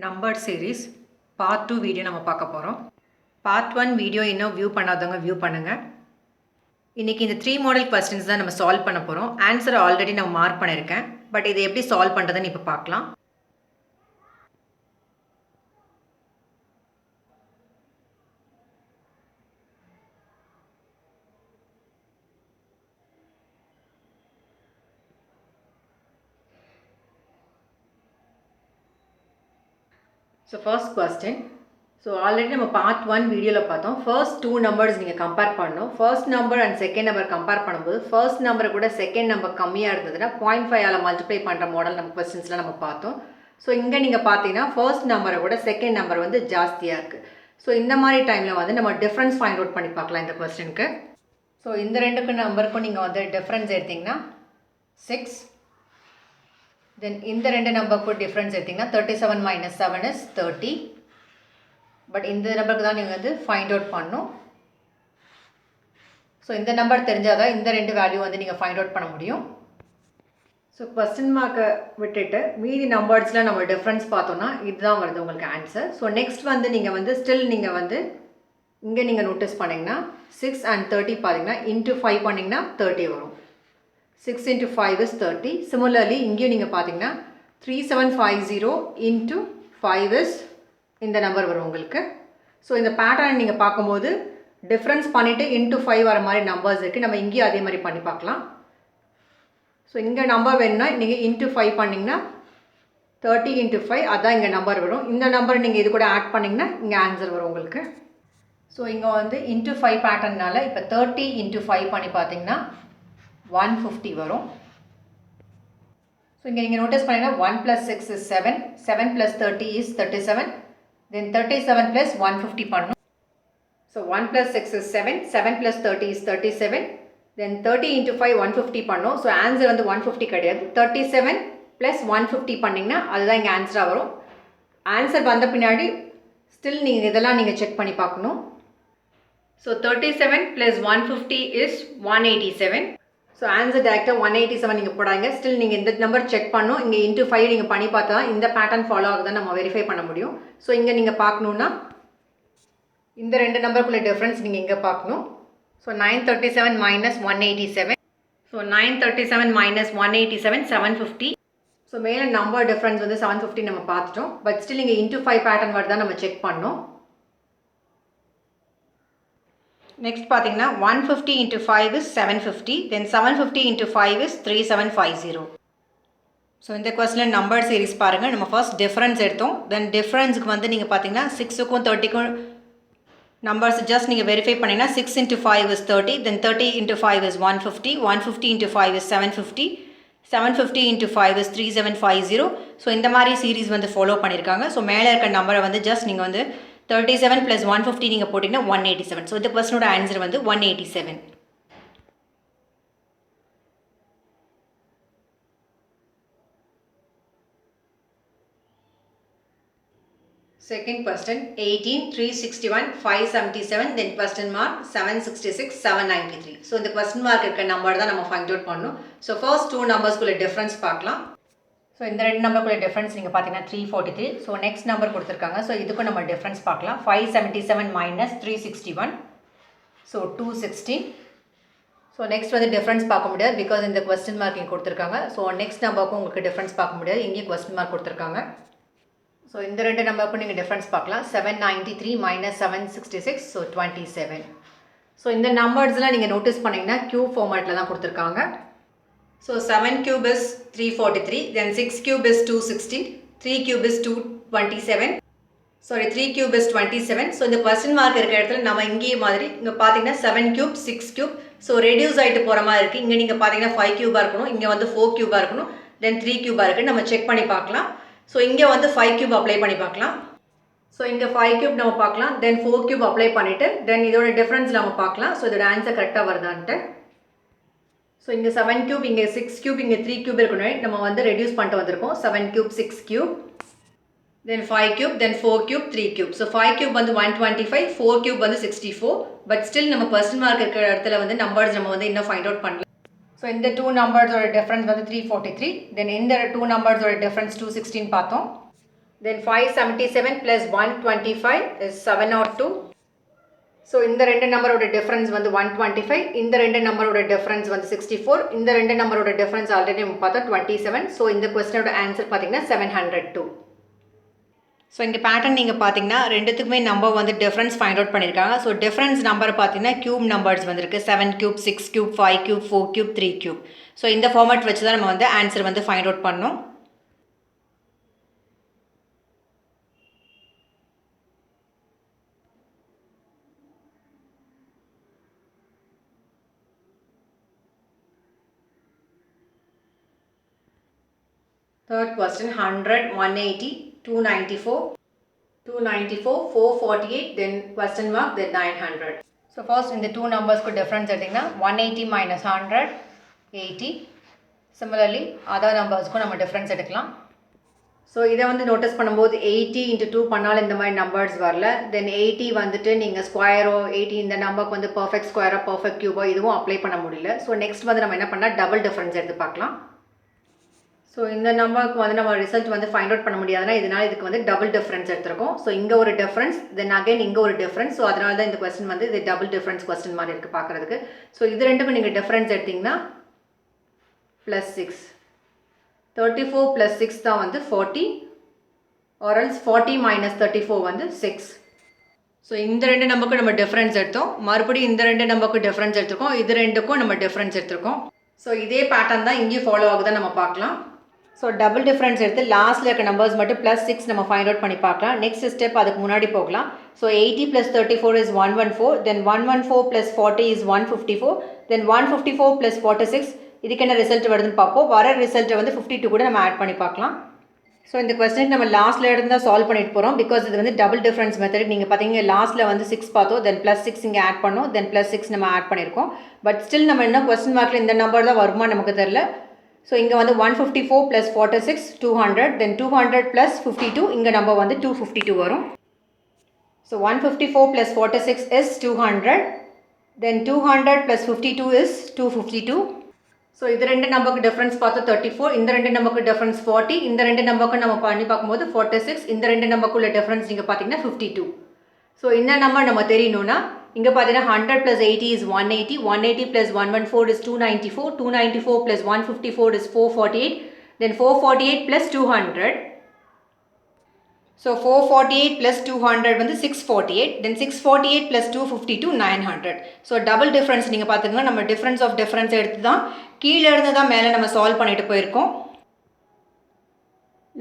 Number series part 2 video நம்ம பார்க்க போகிறோம். பார்ட் 1 வீடியோ இன்னும் வியூ பண்ணாதவங்க வியூ பண்ணுங்கள். இன்றைக்கி இந்த 3 மாடல் கொஸ்டின்ஸ் தான் நம்ம சால்வ் பண்ண போகிறோம். ஆன்சரை ஆல்ரெடி நம்ம மார்க் பண்ணியிருக்கேன். பட் இதை எப்படி சால்வ் பண்ணுறதுன்னு இப்போ பார்க்கலாம். So first question. So already நம்ம பார்ட் 1 வீடியோவில் பார்த்தோம். ஃபர்ஸ்ட் 2 நம்பர்ஸ் நீங்கள் கம்பேர் பண்ணணும். First number and second number compare பண்ணும்போது ஃபர்ஸ்ட் நம்பரை கூட செகண்ட் நம்பர் கம்மியாக இருந்ததுன்னா 0.5 மல்டிப்ளை பண்ணுற மாடல் நம்ம கொஸ்டின்ஸ்லாம் நம்ம பார்த்தோம். ஸோ இங்கே நீங்கள் பார்த்தீங்கன்னா ஃபர்ஸ்ட் நம்பரை கூட செகண்ட் நம்பர் வந்து ஜாஸ்தியாக இருக்குது. ஸோ இந்த மாதிரி டைமில் வந்து நம்ம டிஃப்ரென்ஸ் ஃபைண்ட் அவுட் பண்ணி பார்க்கலாம் இந்த கொஸ்டினுக்கு. ஸோ இந்த ரெண்டுக்கு நம்பருக்கும் நீங்கள் வந்து டிஃப்ரென்ஸ் எடுத்திங்கன்னா 6. தென் இந்த ரெண்டு நம்பருக்கு டிஃப்ரென்ஸ் எடுத்திங்கன்னா 37 - 7 is 30. பட் இந்த நம்பருக்கு தான் நீங்கள் வந்து ஃபைண்ட் அவுட் பண்ணணும். ஸோ இந்த நம்பர் தெரிஞ்சால் தான் இந்த ரெண்டு வேல்யூ வந்து நீங்கள் ஃபைண்ட் அவுட் பண்ண முடியும். ஸோ கொஸ்டின் மார்க்கை விட்டுட்டு மீதி நம்பர்ஸில் நம்ம டிஃப்ரென்ஸ் பார்த்தோன்னா இதுதான் வருது உங்களுக்கு ஆன்சர். ஸோ நெக்ஸ்ட் வந்து நீங்கள் வந்து ஸ்டில் நீங்கள் வந்து இங்கே நீங்கள் நோட்டீஸ் பண்ணிங்கன்னா 6 and 30 பார்த்தீங்கன்னா இன்ட்டு 5 பண்ணிங்கன்னா 30 வரும். 6 × 5 is 30. Similarly, இங்கேயும் நீங்கள் பார்த்தீங்கன்னா 3750 into 5 is இந்த நம்பர் வரும் உங்களுக்கு. ஸோ இந்த பேட்டர்ன் நீங்கள் பார்க்கும்போது டிஃப்ரென்ஸ் பண்ணிவிட்டு இன்ட்டு 5 வர மாதிரி நம்பர்ஸ் இருக்குது. நம்ம இங்கேயும் அதே மாதிரி பண்ணி பார்க்கலாம். ஸோ இங்கே நம்பர் வேணும்னா நீங்கள் இன்ட்டு 5 பண்ணிங்கன்னா 30 × 5 அதான் இங்கே நம்பர் வரும். இந்த நம்பர் நீங்கள் இது கூட ஆட் பண்ணிங்கன்னா இங்கே ஆன்சர் வரும் உங்களுக்கு. ஸோ இங்கே வந்து இன்ட்டு 5 பேட்டர்னால இப்போ 30 × 5 பண்ணி பார்த்தீங்கன்னா 150 வரும். ஸோ இங்கே நீங்கள் நோட்டீஸ் பண்ணிங்கன்னா 1 + 6 is 7, 7 + 30 is 37, then 37 + 150 பண்ணணும். ஸோ 1 + 6 is 7, 7 + 30 is 37, then 30 × 5 150 பண்ணணும். ஸோ ஆன்சர் வந்து 150 கிடையாது, 37 + 150 பண்ணிங்கன்னா அதுதான் இங்கே ஆன்சராக வரும். ஆன்சர் வந்த பின்னாடி ஸ்டில் நீங்கள் இதெல்லாம் நீங்கள் செக் பண்ணி பார்க்கணும். So 37 + 150 is 187. ஸோ ஆன்சர் டேரெக்டாக 187 நீங்கள் போடாங்க. ஸ்டில் நீங்கள் இந்த நம்பர் செக் பண்ணணும். இங்கே இன்ட்டு 5 நீங்கள் பண்ணி பார்த்தா இந்த பேட்டர்ன் ஃபாலோ ஆகுதான் நம்ம வெரிஃபை பண்ண முடியும். ஸோ இங்கே நீங்கள் பார்க்கணுன்னா இந்த ரெண்டு நம்பருக்குள்ள டிஃப்ரென்ஸ் நீங்கள் இங்கே பார்க்கணும். ஸோ 937 - 187. ஸோ 937 - 187 750. ஸோ மேலே நம்பர் டிஃப்ரென்ஸ் வந்து 750 நம்ம பார்த்துட்டோம். பட் ஸ்டில் இங்கே இன்ட்டு 5 பேட்டர்ன் வருது தான் நம்ம செக் பண்ணோம். நெக்ஸ்ட் பார்த்தீங்கன்னா 150 × 5 is 750, then 750 × 5 is 3750. ஸோ இந்த கொஸ்டினில் நம்பர் சீரிஸ் பாருங்கள். நம்ம ஃபர்ஸ்ட் டிஃப்ரென்ஸ் எடுத்தோம். தென் டிஃப்ரென்ஸுக்கு வந்து நீங்கள் பார்த்தீங்கன்னா 6க்கும் 30க்கும் நம்பர்ஸ் ஜஸ்ட் நீங்கள் வெரிஃபை பண்ணிங்கன்னா 6 × 5 is 30, then 30 × 5 is 150, 150 × 5 is 750, 750 × 5 is 3750. So இந்த மாதிரி சீரீஸ் வந்து ஃபாலோ பண்ணியிருக்காங்க. ஸோ மேலே இருக்க நம்பரை வந்து ஜஸ்ட் நீங்கள் வந்து 37 + 150 நீங்கள் போட்டிங்கன்னா 187. ஸோ இந்த கொஸ்டினோட ஆன்சர் வந்து 187. Second question, 18, 361, 577, then question mark 766, 793. So இந்த கொஸ்டின் மார்க் இருக்க நம்பர் தான் நம்ம ஃபைண்ட் அவுட் பண்ணணும். ஸோ ஃபர்ஸ்ட் 2 நம்பர்ஸ்குள்ள டிஃப்ரென்ஸ் பார்க்கலாம். ஸோ இந்த ரெண்டு நம்பருக்குள்ள டிஃப்ரென்ஸ் நீங்கள் பார்த்தீங்கன்னா 343. ஸோ நெக்ஸ்ட் நம்பர் கொடுத்துருக்காங்க. ஸோ இதுக்கும் நம்ம டிஃப்ரென்ஸ் பார்க்கலாம். 577 - 361, ஸோ 216. ஸோ நெக்ஸ்ட் வந்து டிஃப்ரென்ஸ் பார்க்க முடியாது பிகாஸ் இந்த கொஸ்டின் மார்க் இங்கே கொடுத்துருக்காங்க. ஸோ நெக்ஸ்ட் நம்பருக்கும் உங்களுக்கு டிஃப்ரென்ஸ் பார்க்க முடியாது, இங்கேயும் கொஸ்டின் மார்க் கொடுத்துருக்காங்க. ஸோ இந்த ரெண்டு நம்பருக்கும் நீங்கள் டிஃப்ரென்ஸ் பார்க்கலாம். 793 - 766, ஸோ 27. ஸோ இந்த நம்பர்ஸ்லாம் நீங்கள் நோட்டீஸ் பண்ணிங்கன்னா க்யூ ஃபார்மேட்டில் தான் கொடுத்துருக்காங்க. So 7 cube is 343, then 6 cube is 216, 3 cube is 227, sorry 3 cube is 27. So இந்த கொஸ்டின் மார்க் இருக்கிற இடத்துல நம்ம இங்கேயே மாதிரி இங்கே பார்த்தீங்கன்னா 7 cube, 6 cube, ஸோ ரெடியூஸ் ஆகிட்டு போகிற மாதிரி இருக்குது. இங்கே நீங்கள் பார்த்தீங்கன்னா 5 க்யூபாக இருக்கணும், இங்கே வந்து 4 க்யூபாக இருக்கணும், தென் 3 க்யூபாக இருக்குது. நம்ம செக் பண்ணி பார்க்கலாம். ஸோ இங்கே வந்து 5 க்யூப் அப்ளை பண்ணி பார்க்கலாம். ஸோ இங்கே 5 க்யூப் நம்ம பார்க்கலாம், தென் 4 க்யூப் அப்ளை பண்ணிவிட்டு தென் இதோட டிஃப்ரென்ஸ் நம்ம பார்க்கலாம். ஸோ இதோட ஆன்சர் கரெக்டாக வருதான்ட்டு. ஸோ இங்கே 7 க்யூப், இங்கே 6 க்யூப், இங்கே 3 க்யூப் இருக்கணும். நம்ம வந்து ரெடியூஸ் பண்ணிட்டு வந்திருக்கோம். 7 க்யூப், 6 க்யூப், தென் 5 க்யூப், தென் 4 க்யூப், 3 க்யூப். ஸோ 5 க்யூப் வந்து 125, 4 க்யூப் வந்து 64. பட் ஸ்டில் நம்ம கொஸ்டின் மார்க் இருக்கிற இடத்துல வந்து நம்பர்ஸ் நம்ம வந்து இன்னும் ஃபைண்ட் அவுட் பண்ணலாம். ஸோ இந்த 2 நம்பர்ஸோட டிஃப்ரென்ஸ் வந்து 343, தென் இந்த 2 நம்பர்ஸோட டிஃப்ரென்ஸ் 216 பார்த்தோம். Then 577 plus 125 is 702. ஸோ இந்த ரெண்டு நம்பரோட டிஃப்ரென்ஸ் வந்து 125, இந்த ரெண்டு நம்பரோட டிஃப்ரென்ஸ் வந்து 64, இந்த ரெண்டு நம்பரோட டிஃப்ரென்ஸ் ஆல்ரெடி நம்ம பார்த்தோம் 27. ஸோ இந்த கொஸ்டினோட ஆன்சர் பார்த்தீங்கன்னா 702. ஸோ இங்கே பேட்டர்ன் நீங்கள் பார்த்தீங்கன்னா ரெண்டுத்துக்குமே நம்பர் வந்து டிஃப்ரென்ஸ் ஃபைண்ட் அவுட் பண்ணியிருக்காங்க. ஸோ டிஃப்ரென்ஸ் நம்பர் பார்த்தீங்கன்னா கியூப் நம்பர்ஸ் வந்திருக்கு 7 cube, 6 cube, 5 cube, 4 cube, 3 cube. So இந்த ஃபார்மேட் வச்சு தான் நம்ம வந்து ஆன்சர் வந்து ஃபைண்ட் அவுட் பண்ணோம். Third question, 100, 180, 294, 448, then question mark, then 900. So first in the two numbers ku difference எடுத்தீங்கன்னா 180 minus 100, 80. Similarly, other numbers ku நம்ம difference எடுக்கலாம். ஸோ இதை வந்து நோட்டீஸ் பண்ணும்போது 80 into 2 பண்ணாலும் இந்த மாதிரி நம்பர்ஸ் வரல. தென் 80 வந்துட்டு நீங்கள் ஸ்கொயரோ 80 இந்த நம்பருக்கு வந்து பர்ஃபெக்ட் ஸ்கொயரோ பர்ஃபெக்ட் கியூபோ இதுவும் அப்ளை பண்ண முடியல. ஸோ நெக்ஸ்ட் வந்து நம்ம என்ன பண்ணால் டபுள் டிஃப்ரென்ஸ் எடுத்து பார்க்கலாம். ஸோ இந்த நம்பருக்கு வந்து நம்ம ரிசல்ட் வந்து ஃபைண்ட் அவுட் பண்ண முடியாதுன்னா இதனால் இதுக்கு வந்து டபுள் டிஃப்ரென்ஸ் எடுத்திருக்கோம். ஸோ இங்கே ஒரு டிஃப்ரென்ஸ், தென் அகைன் இங்கே ஒரு டிஃப்ரென்ஸ். ஸோ அதனால தான் இந்த கொஸ்டின் வந்து இது டபுள் டிஃப்ரென்ஸ் கொஸ்டின் மாதிரி இருக்குது பார்க்குறதுக்கு. ஸோ இது ரெண்டுக்கும் நீங்கள் டிஃப்ரென்ஸ் எடுத்திங்கன்னா +6, 34 + 6 தான் வந்து 40, or else 40 minus 34 வந்து 6. ஸோ இந்த ரெண்டு நம்பருக்கும் நம்ம டிஃப்ரென்ஸ் எடுத்தோம், மறுபடியும் இந்த ரெண்டு நம்பருக்கும் டிஃப்ரென்ஸ் எடுத்துருக்கோம், இது ரெண்டுக்கும் நம்ம டிஃப்ரென்ஸ் எடுத்துருக்கோம். ஸோ இதே பேட்டர்ன் தான் இங்கேயும் ஃபாலோ ஆகுதான் நம்ம பார்க்கலாம். ஸோ டபுள் டிஃப்ரென்ஸ் எடுத்து லாஸ்ட்டில் இருக்க நம்பர்ஸ் மட்டும் +6 நம்ம ஃபைண்ட் அவுட் பண்ணி பார்க்கலாம். நெக்ஸ்ட் ஸ்டெப் அதுக்கு முன்னாடி போகலாம். So 80 + 34 is 114, then 114 + 40 is 154, then 154 + 46 இதுக்கு என்ன ரிசல்ட் வருதுன்னு பார்ப்போம். வர ரிசல்ட்டை வந்து 52 கூட நம்ம ஆட் பண்ணி பார்க்கலாம். ஸோ இந்த கொஸ்டினுக்கு நம்ம லாஸ்ட்டில் இருந்து தான் சால்வ் பண்ணிட்டு போகிறோம். பிகாஸ் இது வந்து டபுள் டிஃப்ரென்ஸ் மெத்தட். நீங்கள் பார்த்தீங்கன்னா லாஸ்ட்டில் வந்து 6 பார்த்தோம், தென் +6 இங்கே ஆட் பண்ணோம், தென் +6 நம்ம ஆட் பண்ணியிருக்கோம். பட் ஸ்டில் நம்ம என்ன கொஸ்டின் மார்க்கில் இந்த நம்பர் தான் வருமா நமக்கு தெரில. ஸோ இங்கே வந்து 154 + 46 200, தென் 200 + 52 இங்கே நம்பர் வந்து 252 வரும். So 154 + 46 is 200, then 200 + 52 is 252. So இது ரெண்டு நம்பருக்கு டிஃப்ரென்ஸ் பார்த்தோம் 34, இந்த ரெண்டு நம்பருக்கு டிஃப்ரென்ஸ் 40, இந்த ரெண்டு நம்பருக்கு நம்ம பண்ணி பார்க்கும்போது 46, இந்த ரெண்டு நம்பருக்குள்ள டிஃப்ரென்ஸ் நீங்கள் பார்த்தீங்கன்னா 52. ஸோ இந்த நம்பர் நம்ம தெரியணும்னா இங்கே பார்த்தீங்கன்னா 100 + 80 is 180, 180 + 114 is 294, 294 + 154 is 448, then 448 + 200. So 448 + 200 வந்து 648, then 648 + 252 900. ஸோ டபுள் டிஃப்ரென்ஸ் நீங்கள் பார்த்துக்கோங்க. நம்ம டிஃப்ரென்ஸ் ஆஃப் டிஃப்ரென்ஸ் எடுத்து தான் கீழே இருந்து தான் மேலே நம்ம சால்வ் பண்ணிட்டு போயிருக்கோம்.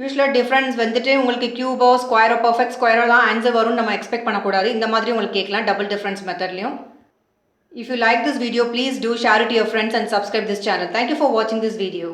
யூஸ்வலாக டிஃப்ரென்ஸ் வந்துட்டு உங்களுக்கு கியூபோ ஸ்கொயரோ பர்ஃபெக்ட் ஸ்கொயரோ தான் ஆன்சர் வரும்னு நம்ம எக்ஸ்பெக்ட் பண்ணக்கூடாது. இந்த மாதிரி உங்களுக்கு கேட்கலாம் டபுள் டிஃப்ரென்ஸ் மெத்தட்லையும். If you like this video, please do share it to your friends and subscribe this channel. Thank you for watching this video.